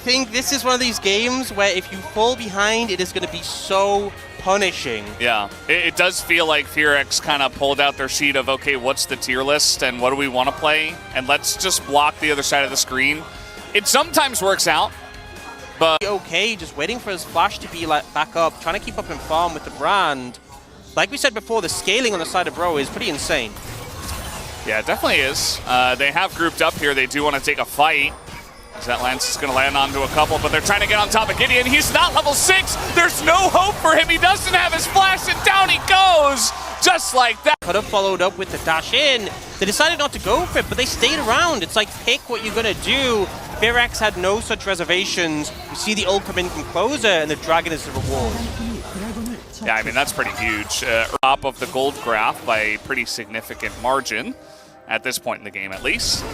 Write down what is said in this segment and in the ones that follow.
think this is one of these games where if you fall behind, it is going to be so punishing. Yeah, it does feel like FearX kind of pulled out their sheet of, okay, what's the tier list and what do we want to play? And let's just block the other side of the screen. It sometimes works out, but... Okay, just waiting for his flash to be like back up, trying to keep up in farm with the brand. Like we said before, the scaling on the side of Bro is pretty insane. Yeah, it definitely is. They have grouped up here. They do want to take a fight. That Lance is going to land onto a couple, but they're trying to get on top of Gideon. He's not level 6. There's no hope for him. He doesn't have his flash, and down he goes. Just like that. Could have followed up with the dash in. They decided not to go for it, but they stayed around. It's like, pick what you're going to do. FearX had no such reservations. You see the ult come in from closer, and the dragon is the reward. Yeah, I mean, that's pretty huge. Top of the gold graph by a pretty significant margin. At this point in the game, at least.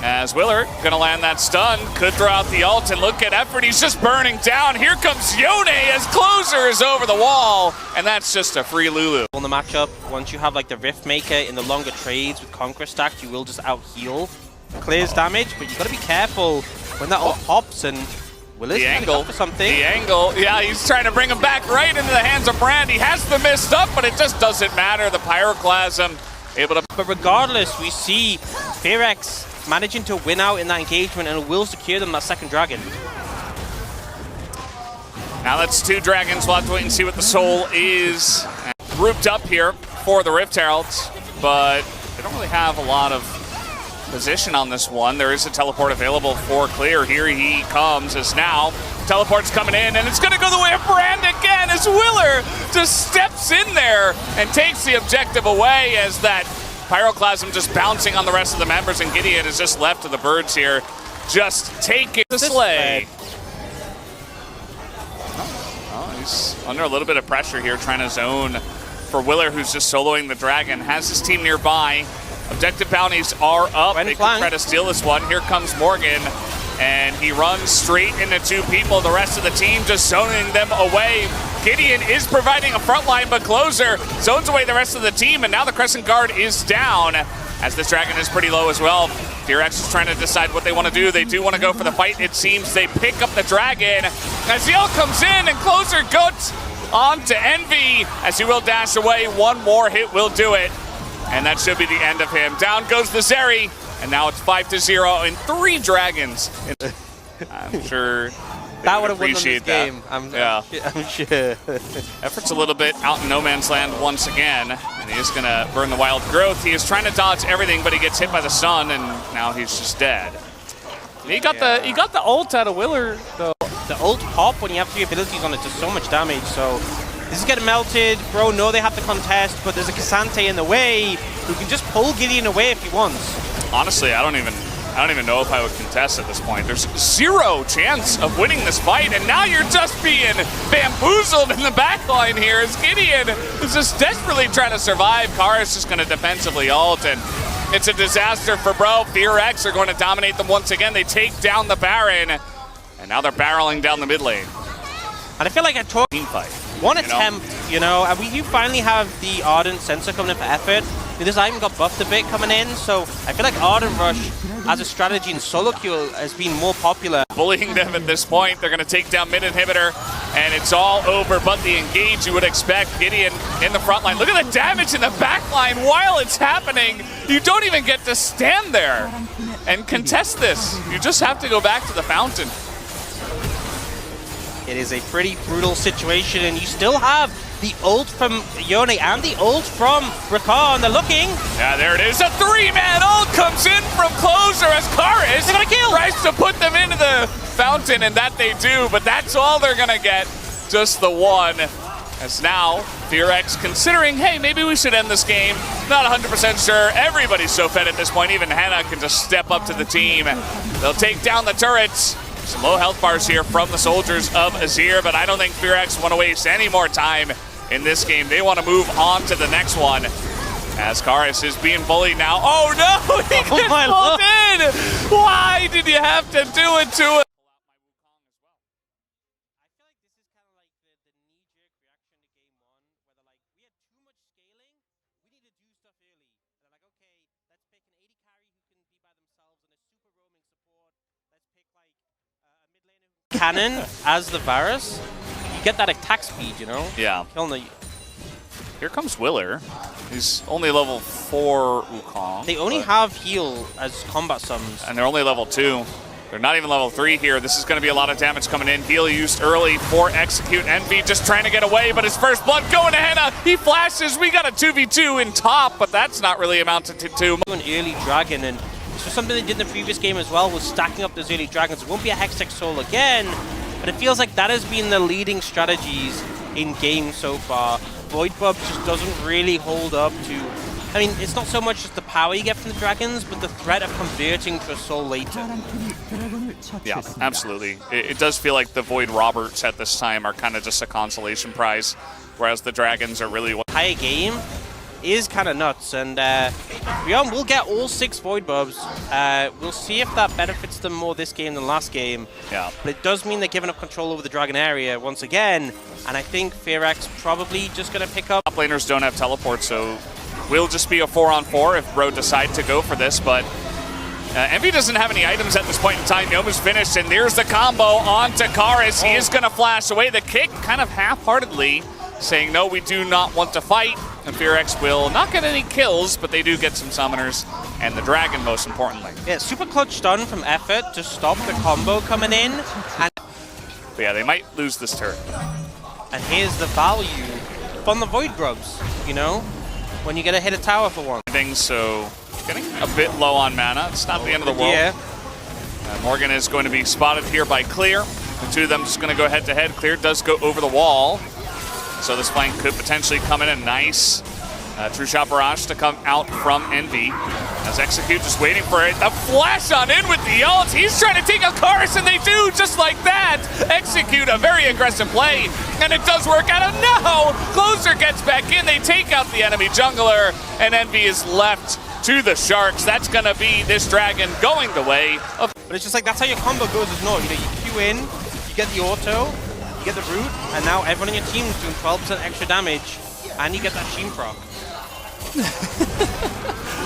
As Willer gonna land that stun, could throw out the ult, and look at effort, he's just burning down. Here comes Yone as closer is over the wall, and that's just a free Lulu. On the matchup, once you have like the Rift Maker in the longer trades with Conqueror stacked, you will just out-heal. Clears damage, but you gotta be careful when that ult pops, and Willer's trying to go for something. The angle, yeah, he's trying to bring him back right into the hands of Brand. He has the missed up, but it just doesn't matter. The Pyroclasm able to... But regardless, we see FearX managing to win out in that engagement, and it will secure them that second dragon. Now that's 2 dragons. We'll have to wait and see what the soul is. Grouped up here for the Rift Heralds, but they don't really have a lot of position on this one. There is a teleport available for Clear. Here he comes as now teleport's coming in, and it's going to go the way of Brand again as Willer just steps in there and takes the objective away as that Pyroclasm just bouncing on the rest of the members, and Gideon is just left to the birds here. Just taking the sleigh. Oh, he's under a little bit of pressure here, trying to zone for Willer, who's just soloing the dragon. Has his team nearby. Objective bounties are up. They can try to steal this one. Here comes Morgan, and he runs straight into 2 people. The rest of the team just zoning them away. Gideon is providing a front line, but Closer zones away the rest of the team, and now the Crescent Guard is down, as this dragon is pretty low as well. FearX is trying to decide what they want to do. They do want to go for the fight, it seems. They pick up the dragon, as the ult comes in, and Closer goes on to Envy, as he will dash away. One more hit will do it. And that should be the end of him. Down goes the Zeri, and now it's 5-0 and 3 dragons. I'm sure that would have won them this game. I'm sure. Effort's a little bit out in no man's land once again, and he is going to burn the wild growth. He is trying to dodge everything, but he gets hit by the sun, and now he's just dead. He got the ult out of Willer, though. The ult pop when you have 3 abilities on it does so much damage, so this is getting melted. Bro, no, they have to contest, but there's a Cassante in the way who can just pull Gideon away if he wants. Honestly, I don't even know if I would contest at this point. There's 0 chance of winning this fight, and now you're just being bamboozled in the backline here as Gideon is just desperately trying to survive. Kara's just going to defensively ult, and it's a disaster for Bro. FearX are going to dominate them once again. They take down the Baron, and now they're barreling down the mid lane. And I feel like I talked team fight. One attempt, you know, and we do finally have the Ardent sensor coming in for effort. This item got buffed a bit coming in, so I feel like Ardent Rush as a strategy in solo queue has been more popular. Bullying them at this point. They're going to take down mid inhibitor, and it's all over but the engage. You would expect Gideon in the front line. Look at the damage in the back line while it's happening. You don't even get to stand there and contest this. You just have to go back to the fountain. It is a pretty brutal situation, and you still have the ult from Yone and the ult from Rakan. They're looking. Yeah, there it is. A 3-man ult comes in from Closer as Karis tries to put them into the fountain, and that they do, but that's all they're going to get. Just the one. As now, FearX considering, hey, maybe we should end this game. Not 100% sure. Everybody's so fed at this point. Even Hannah can just step up to the team. They'll take down the turrets. Some low health bars here from the soldiers of Azir, but I don't think FearX want to waste any more time in this game. They want to move on to the next one. As Karis is being bullied now. Oh no, he gets pulled in! Why did you have to do it to it? cannon as the Varus, you get that attack speed, you know? Yeah. Killing the... Here comes Willer. He's only level 4 Wukong. They only have heal as combat summons. And they're only level 2. They're not even level 3 here. This is going to be a lot of damage coming in. Heal used early for Execute. Envy just trying to get away, but his first blood going to Henna. He flashes. We got a 2v2 in top, but that's not really amounted to too much. An early dragon, and this was something they did in the previous game as well, was stacking up those early dragons. It won't be a Hextech Soul again, but it feels like that has been the leading strategies in game so far. Void Bub just doesn't really hold up to... I mean, it's not so much just the power you get from the dragons, but the threat of converting to a soul later. Yeah, absolutely. It does feel like the Void Roberts at this time are kind of just a consolation prize, whereas the dragons are really... Higher game is kind of nuts, and Beyond will get all 6 Void Bubs. We'll see if that benefits them more this game than last game. Yeah. But it does mean they're giving up control over the dragon area once again, and I think Fearax probably just going to pick up... Top laners don't have teleport, so will just be a 4-on-4 if Bro decide to go for this, but Envy doesn't have any items at this point in time. Noma's finished, and there's the combo on Takaris. He is going to flash away the kick kind of half-heartedly, saying, no, we do not want to fight. And Fearax will not get any kills, but they do get some summoners, and the dragon, most importantly. Yeah, super clutch stun from Effort to stop the combo coming in. And but yeah, they might lose this turn. And here's the value from the Void Grubs, you know? When you get to hit a tower for one. So getting a bit low on mana. It's not the end of the world. Yeah. Morgan is going to be spotted here by Clear. The two of them just going to go head-to-head. Clear does go over the wall. So this flank could potentially come in a nice True Shot Barrage to come out from Envy. As Execute just waiting for it. The flash on in with the ult. He's trying to take a Chorus, and they do just like that. Execute a very aggressive play, and it does work out. No! Closer gets back in. They take out the enemy jungler, and Envy is left to the Sharks. That's going to be this dragon going the way of... But it's just like, that's how your combo goes as normal. You know, you Q in, you get the auto, you get the root, and now everyone in your team is doing 12% extra damage, and you get that Sheen proc.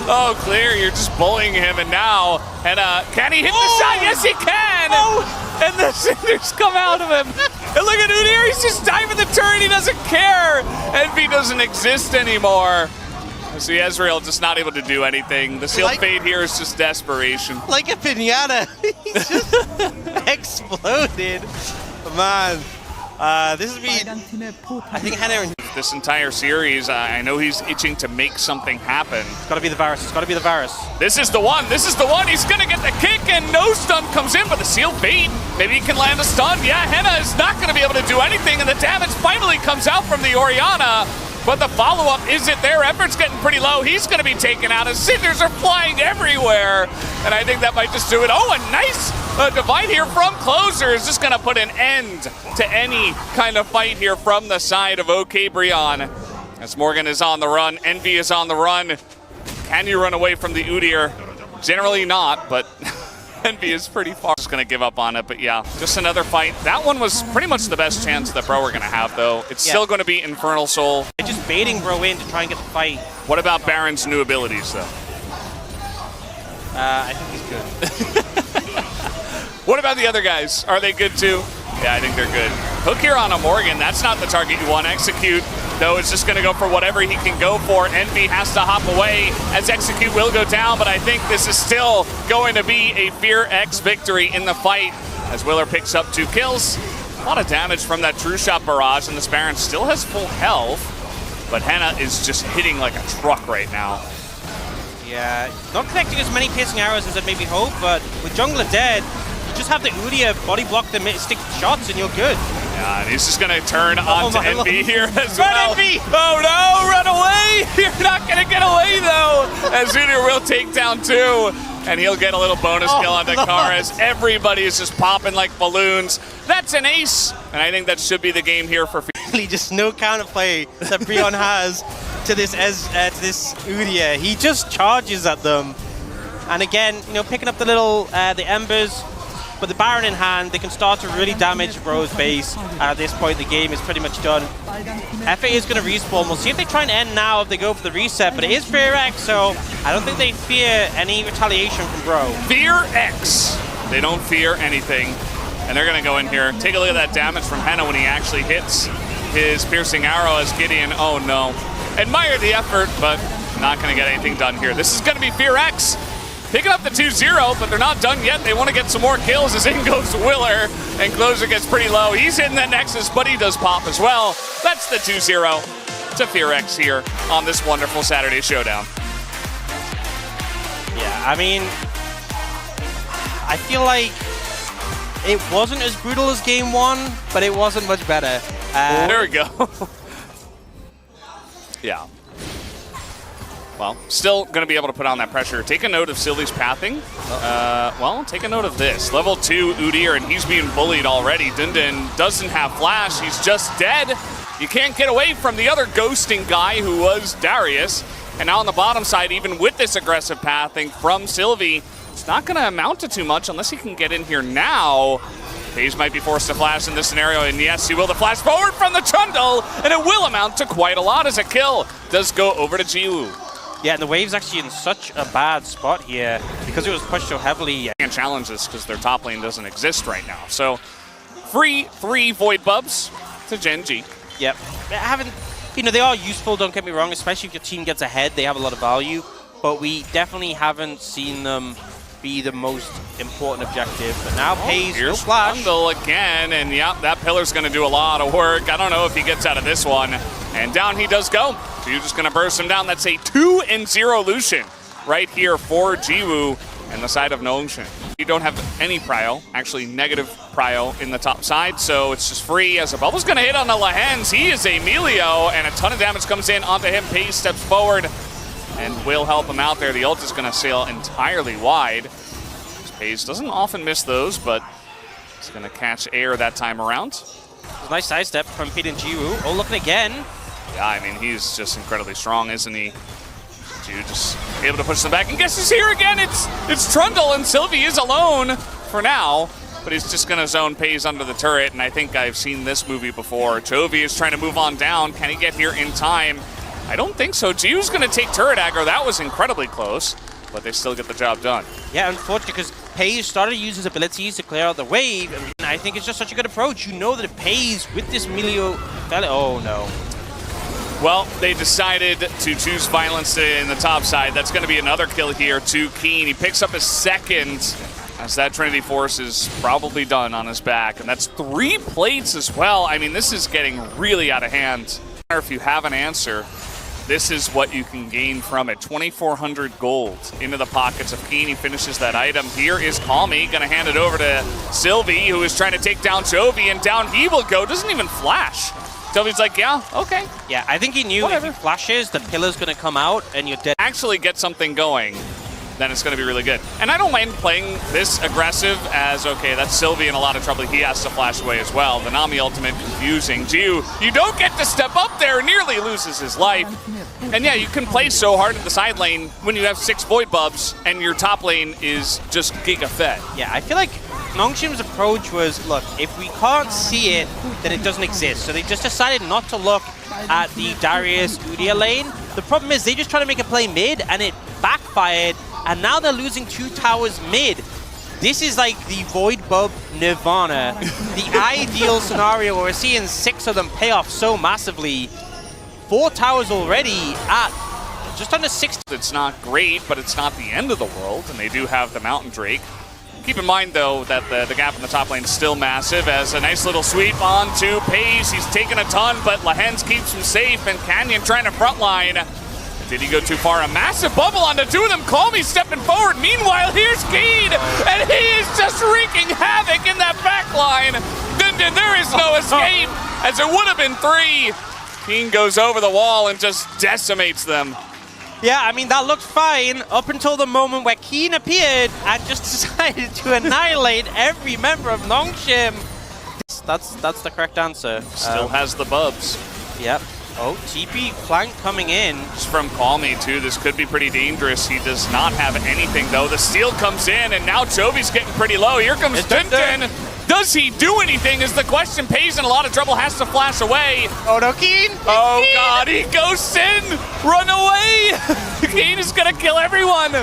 Oh, Clear, you're just bullying him, and now, can he hit the shot? Yes, he can! And the cinders come out of him. And look at Udyr, he's just diving the turret, he doesn't care! Envy doesn't exist anymore. See, Ezreal just not able to do anything. The sealed fade here is just desperation. Like a pinata, he just exploded. Man, this would be, I think Henna and... This entire series, I know he's itching to make something happen. It's got to be the Varus. It's got to be the Varus. This is the one. This is the one. He's going to get the kick, and no stun comes in, but the sealed bait. Maybe he can land a stun. Yeah, Henna is not going to be able to do anything, and the damage finally comes out from the Orianna. But the follow-up isn't there. Effort's getting pretty low. He's going to be taken out as cinders are flying everywhere. And I think that might just do it. Oh, a nice divide here from Closer is just going to put an end to any kind of fight here from the side of OK Brion. As Morgan is on the run, Envy is on the run. Can you run away from the Udyr? Generally not, but Envy is pretty far. Just going to give up on it, but yeah, just another fight. That one was pretty much the best chance that Bro were going to have, though. It's still going to be Infernal Soul. They're just baiting Bro in to try and get the fight. What about Baron's new abilities, though? I think he's good. What about the other guys? Are they good too? Yeah, I think they're good. Hook here on a Morgan. That's not the target you want. Execute, though, is just going to go for whatever he can go for. Envy has to hop away as Execute will go down, but I think this is still going to be a Fearax victory in the fight as Willer picks up 2 kills. A lot of damage from that True Shot Barrage, and this Baron still has full health, but Henna is just hitting like a truck right now. Yeah, not connecting as many piercing arrows as I'd maybe hope, but with Jungler dead, just have the Udyr body block the stick shots and you're good. Yeah, and he's just going to turn onto Envy here as Run, well. Envy! Oh no, run away! You're not going to get away though, as Udyr will take down 2, and he'll get a little bonus kill on Takaris. Everybody is just popping like balloons. That's an ace, and I think that should be the game here for Just no counterplay that Brion has to this Udyr. He just charges at them. And again, you know, picking up the little, the embers, but the Baron in hand, they can start to really damage Bro's base. At this point, the game is pretty much done. Effort is going to respawn. We'll see if they try and end now, if they go for the reset, but it is Fearax, so I don't think they fear any retaliation from Bro. Fearax. They don't fear anything. And they're going to go in here. Take a look at that damage from Henna when he actually hits his piercing arrow as Gideon. Oh no. Admire the effort, but not going to get anything done here. This is going to be FearX picking up the 2-0, but they're not done yet. They want to get some more kills as in goes Willer, and Closer gets pretty low. He's hitting that Nexus, but he does pop as well. That's the 2-0 to FearX here on this wonderful Saturday Showdown. Yeah, I mean, I feel like it wasn't as brutal as game one, but it wasn't much better. There we go. Yeah. Well, still going to be able to put on that pressure. Take a note of Sylvie's pathing. Well, take a note of this. Level 2 Udyr, and he's being bullied already. Dundun doesn't have flash. He's just dead. You can't get away from the other ghosting guy who was Darius. And now on the bottom side, even with this aggressive pathing from Sylvie, it's not going to amount to too much unless he can get in here now. FaZe might be forced to flash in this scenario, and yes, he will. The flash forward from the Trundle, and it will amount to quite a lot as a kill does go over to Jiwoo. Yeah, and the Wave's actually in such a bad spot here because it was pushed so heavily. Can't challenge this because their top lane doesn't exist right now. So, free 3 Void Bubs to Gen G. Yep. They are useful, don't get me wrong, especially if your team gets ahead, they have a lot of value, but we definitely haven't seen them be the most important objective. But now FaZe will flash. Trundle again, and yep, that pillar's going to do a lot of work. I don't know if he gets out of this one. And down he does go. So you're just going to burst him down. That's a 2-0 Lucian right here for Jiwoo and the side of Nongshim. You don't have any prio, actually negative prio in the top side, so it's just free as a bubble's going to hit on the Lahens. He is a Melio, and a ton of damage comes in onto him. FaZe steps forward and will help him out there. The ult is going to sail entirely wide. FaZe doesn't often miss those, but he's going to catch air that time around. Nice sidestep from Pete and Jiwoo. Oh, looking again. Yeah, I mean, he's just incredibly strong, isn't he? Jiwoo just able to push them back. And guess who's here again? It's Trundle, and Sylvie is alone for now. But he's just going to zone FaZe under the turret, and I think I've seen this movie before. Chovy is trying to move on down. Can he get here in time? I don't think so. Jiwoo's going to take turret aggro. That was incredibly close, but they still get the job done. Yeah, unfortunately, because FaZe started to use his abilities to clear out the wave, and I think it's just such a good approach. You know that it pays with this Melio. Oh, no. Well, they decided to choose violence in the top side. That's going to be another kill here to Keen. He picks up his second as that Trinity Force is probably done on his back. And that's 3 plates as well. I mean, this is getting really out of hand. If you have an answer, this is what you can gain from it. 2,400 gold into the pockets of Keen. He finishes that item. Here is Calmy, going to hand it over to Sylvie, who is trying to take down Chovy, and down he will go. Doesn't even flash. Chovey's like, yeah, okay. Yeah, I think he knew if he flashes, the pillar's going to come out, and you're dead. Actually get something going, then it's going to be really good. And I don't mind playing this aggressive as, okay, that's Sylvie in a lot of trouble. He has to flash away as well. The Nami ultimate confusing. Jiwoo, you don't get to step up there, nearly loses his life. And yeah, you can play so hard at the side lane when you have 6 Void Bubs and your top lane is just giga fed. Yeah, I feel like Nongshim's approach was, look, if we can't see it, then it doesn't exist. So they just decided not to look at the Darius Udyr lane. The problem is they just try to make a play mid, and it backfired, and now they're losing 2 towers mid. This is like the Void Bub Nirvana, the ideal scenario where we're seeing 6 of them pay off so massively. 4 towers already at just under 60. It's not great, but it's not the end of the world, and they do have the Mountain Drake. Keep in mind, though, that the gap in the top lane is still massive as a nice little sweep onto FaZe. He's taken a ton, but Lahens keeps him safe, and Canyon trying to frontline. Did he go too far? A massive bubble onto 2 of them. Calmy stepping forward. Meanwhile, here's Keen, and he is just wreaking havoc in that back line. There is no escape, as it would have been 3. Keen goes over the wall and just decimates them. Yeah, I mean, that looked fine up until the moment where Keen appeared and just decided to annihilate every member of Nongshim. That's the correct answer. Still has the bubs. Yep. Oh, TP flank coming in. Just from Calmy, too. This could be pretty dangerous. He does not have anything, though. The steal comes in, and now Chovy's getting pretty low. Here comes Dundun. Does he do anything is the question. FaZe in a lot of trouble, has to flash away. Oh no, Keen! Oh Keen. God, he ghosts in! Run away! Keen is gonna kill everyone!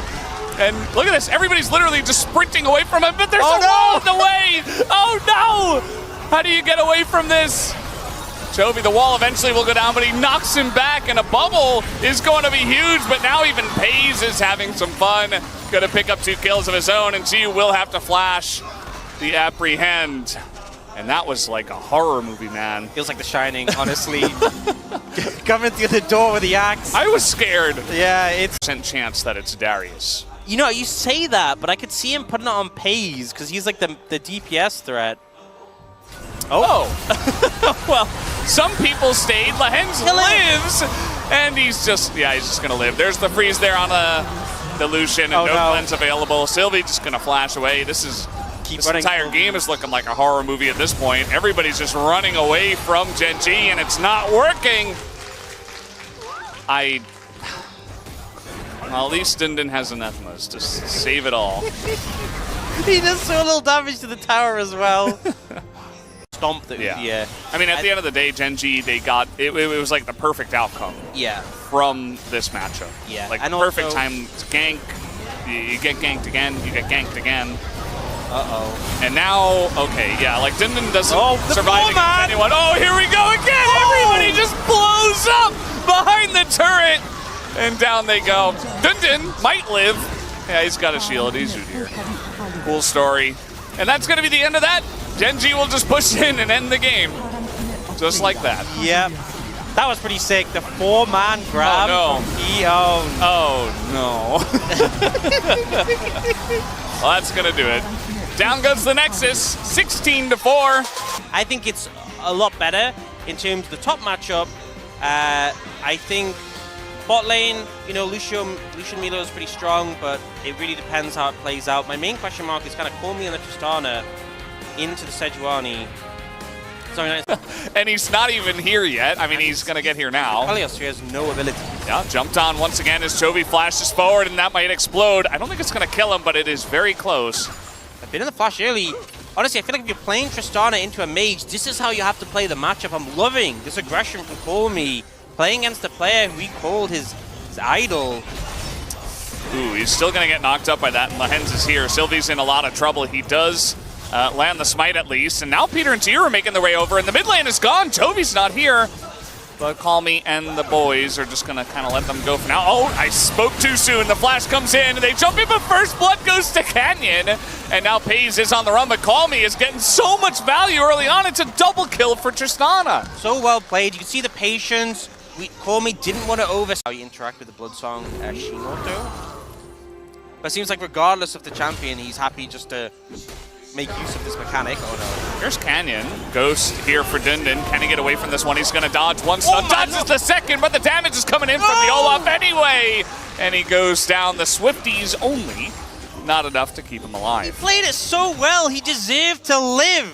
And look at this, everybody's literally just sprinting away from him, but there's a wall in the way! Oh no! How do you get away from this? Chovy, the wall eventually will go down, but he knocks him back, and a bubble is going to be huge, but now even Pays is having some fun. Going to pick up 2 kills of his own, and G will have to flash the apprehend. And that was like a horror movie, man. Feels like The Shining, honestly. Coming through the door with the axe. I was scared. Yeah, it's % chance that it's Darius. You know, you say that, but I could see him putting it on Pays because he's like the DPS threat. Oh. Well, some people stayed. Lehens lives, and he's just going to live. There's the freeze there on the Lucian, and no cleanse available. Sylvie just going to flash away. This entire game is looking like a horror movie at this point. Everybody's just running away from Gen G, and it's not working. Well, at least Dindin has anathemas to save it all. He does so little damage to the tower as well. Stomp the Udyr. I mean, at the end of the day, Gen G, they got it was like the perfect outcome. Yeah. From this matchup. Yeah. Like the perfect time to gank. You get ganked again. You get ganked again. And now, okay, yeah, like Dindin doesn't survive against anyone. Oh, here we go again! Everybody just blows up behind the turret, and down they go. Dindin might live. Yeah, he's got a shield. He's Udyr. Cool story. And that's going to be the end of that. Gen G will just push in and end the game. Just like that. Yep. That was pretty sick. The 4-man grab. Oh, no. Well, that's going to do it. Down goes the Nexus, 16-4. I think it's a lot better in terms of the top matchup. I think bot lane, you know, Lucian Milo is pretty strong, but it really depends how it plays out. My main question mark is kind of Call Me and the Tristana into the Sejuani. And he's not even here yet. I mean, he's going to get here now. Pelios has no ability. Yeah, jumped on once again as Chovy flashes forward, and that might explode. I don't think it's going to kill him, but it is very close. I've been in the flash early. Honestly, I feel like if you're playing Tristana into a mage, this is how you have to play the matchup. I'm loving this aggression from Call Me, playing against a player who he called his idol. Ooh, he's still going to get knocked up by that, and Lehens is here. Sylvie's in a lot of trouble. He does land the smite at least, and now Peter and Tyr are making their way over, and the mid lane is gone. Chovy's not here, but Call Me and the boys are just going to kind of let them go for now. Oh, I spoke too soon. The flash comes in, and they jump in, but first blood goes to Canyon, and now Pays is on the run, but Call Me is getting so much value early on. It's a double kill for Tristana. So well played. You can see the patience. Call Me didn't want to how you interact with the Bloodsong Shinoto. But it seems like regardless of the champion, he's happy just to make use of this mechanic. Oh no. Here's Canyon. Ghost here for Dindin. Can he get away from this one? He's going to dodge one stun. Dodges the second, but the damage is coming in from the Olaf anyway. And he goes down. The Swifties only. Not enough to keep him alive. He played it so well. He deserved to live.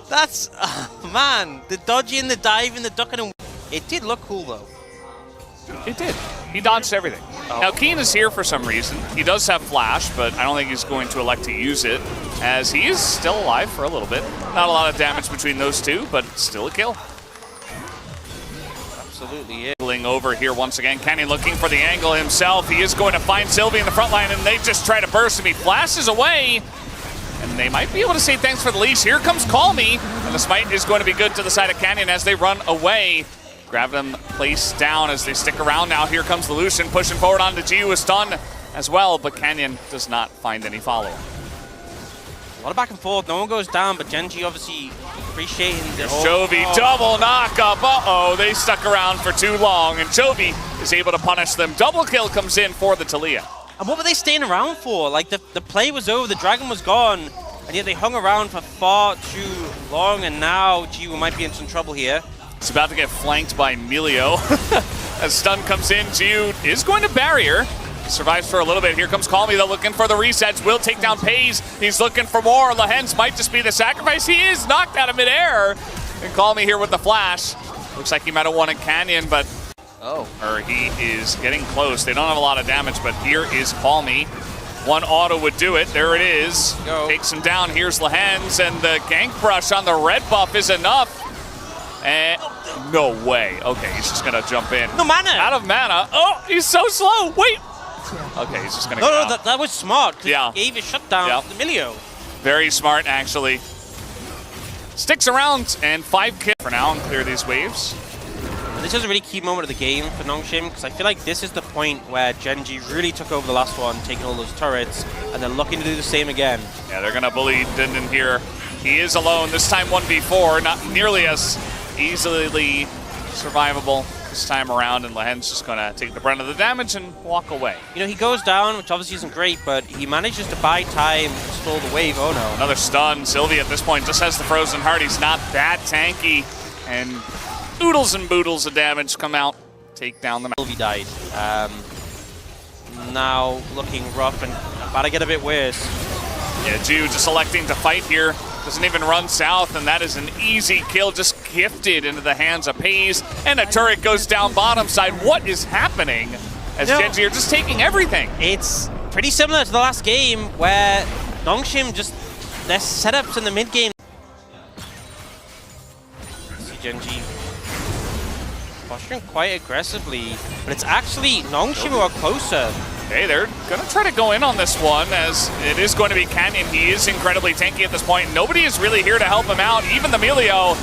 That's, man, the dodging, the diving, the ducking. And it did look cool though. It did. He dodged everything. Now, Keen is here for some reason. He does have Flash, but I don't think he's going to elect to use it, as he is still alive for a little bit. Not a lot of damage between those two, but still a kill. Absolutely, yeah. Over here once again. Kenny looking for the angle himself. He is going to find Sylvie in the front line, and they just try to burst him. He flashes away, and they might be able to say thanks for the leash. Here comes Call Me, and the smite is going to be good to the side of Canyon as they run away. Grab them placed down as they stick around now. Here comes the Lucian pushing forward onto G, who is stunned as well, but Canyon does not find any follow. A lot of back and forth. No one goes down, but Gen G obviously appreciating this. Chovy double knockup. Uh-oh, they stuck around for too long, and Chovy is able to punish them. Double kill comes in for the Taliyah. And what were they staying around for? Like, the play was over, the dragon was gone, and yet they hung around for far too long, and now G might be in some trouble here. He's about to get flanked by Melio. As stun comes in, Jude is going to barrier. Survives for a little bit. Here comes Call Me, though, looking for the resets. Will take down Pays. He's looking for more. Lehens might just be the sacrifice. He is knocked out of midair. And Call Me here with the flash. Looks like he might have wanted Canyon, but or he is getting close. They don't have a lot of damage, but here is Call Me. One auto would do it. There it is. Takes him down. Here's Lehens, and the gank brush on the red buff is enough. And no way. Okay, he's just gonna jump in. No mana. Out of mana. Oh, he's so slow. Wait. Okay, he's just going to No, that was smart. Yeah. He gave a shutdown to the Milio. Very smart, actually. Sticks around, and 5 kills for now and clear these waves. And this is a really key moment of the game for Nongshim, because I feel like this is the point where Genji really took over the last one, taking all those turrets, and then looking to do the same again. Yeah, they're going to bully Dindin here. He is alone, this time 1v4, not nearly as easily survivable this time around, and Lehen's just going to take the brunt of the damage and walk away. You know, he goes down, which obviously isn't great, but he manages to buy time and stall the wave. Oh no. Another stun. Sylvie at this point just has the frozen heart. He's not that tanky, and oodles and boodles of damage come out, take down the... Sylvie died. Now looking rough and about to get a bit worse. Yeah, Ju just electing to fight here. Doesn't even run south, and that is an easy kill, just gifted into the hands of Pays, and a turret goes down bottom side. What is happening as Genji are just taking everything? It's pretty similar to the last game where Nongshim just, their setups in the mid game. See Genji posturing quite aggressively, but it's actually Nongshim who are closer. Okay, they're going to try to go in on this one, as it is going to be Canyon. He is incredibly tanky at this point. Nobody is really here to help him out. Even the Milio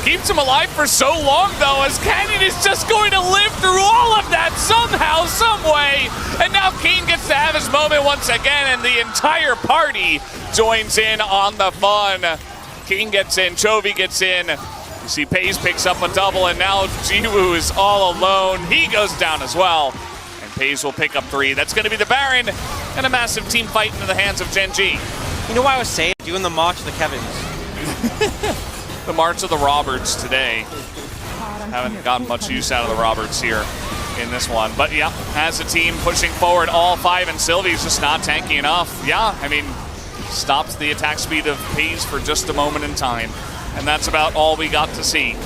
keeps him alive for so long, though, as Canyon is just going to live through all of that somehow, some way. And now Keen gets to have his moment once again, and the entire party joins in on the fun. King gets in, Chovy gets in. You see Pays picks up a double, and now Jiwoo is all alone. He goes down as well. Pays will pick up 3. That's going to be the Baron, and a massive team fight into the hands of Genji. You know what I was saying? Doing the March of the Kevins. The March of the Roberts today. Haven't gotten much use out of the Roberts here in this one. But yeah, as a team pushing forward, all 5, and Sylvie's just not tanky enough. Yeah, I mean, stops the attack speed of Pays for just a moment in time. And that's about all we got to see.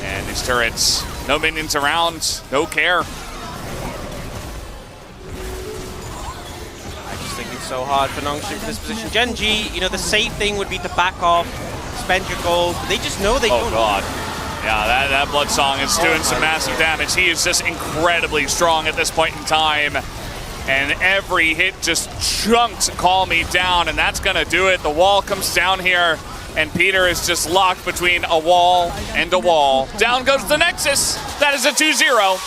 And these turrets, no minions around, no care. So hard for Nongshim for this position. Genji, you know, the safe thing would be to back off, spend your gold, but they just know they don't. Oh god. Yeah, that Blood Song is doing some massive damage. He is just incredibly strong at this point in time. And every hit just chunks Call Me down, and that's gonna do it. The wall comes down here, and Peter is just locked between a wall and a wall. Down goes the Nexus. That is a 2-0.